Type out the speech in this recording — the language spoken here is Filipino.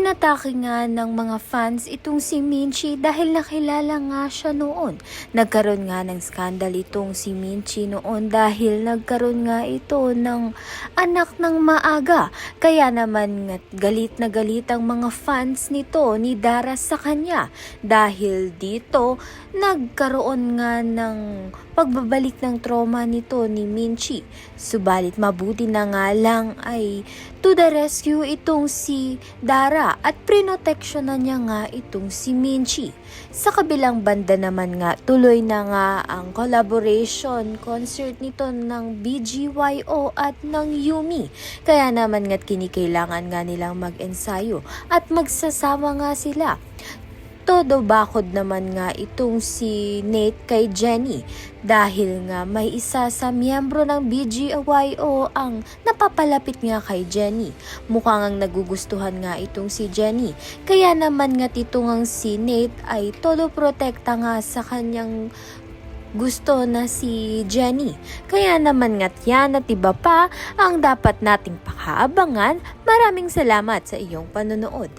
Inatake nga ng mga fans itong si Minchi dahil nakilala nga siya noon. Nagkaroon nga ng skandal itong si Minchi noon dahil nagkaroon nga ito ng anak ng maaga. Kaya naman galit na galit ang mga fans nito ni Dara sa kanya. Dahil dito nagkaroon nga ng pagbabalik ng trauma nito ni Minchi. Subalit mabuti na nga lang ay to the rescue itong si Dara at prinoteksyonan niya nga itong si Minchi. Sa kabilang banda naman nga, tuloy na nga ang collaboration concert nito ng BGYO at ng Yumi. Kaya naman nga't kinikailangan nga nilang mag-ensayo at magsasama nga sila. Todo bakod naman nga itong si Nate kay Jennie dahil nga may isa sa miyembro ng BGYO ang napapalapit nga kay Jennie. Mukhang nagugustuhan nga itong si Jennie. Kaya naman nga itong si Nate ay todo protekta nga sa kanyang gusto na si Jennie. Kaya naman nga't yan at iba pa ang dapat nating pakaabangan. Maraming salamat sa iyong panonood.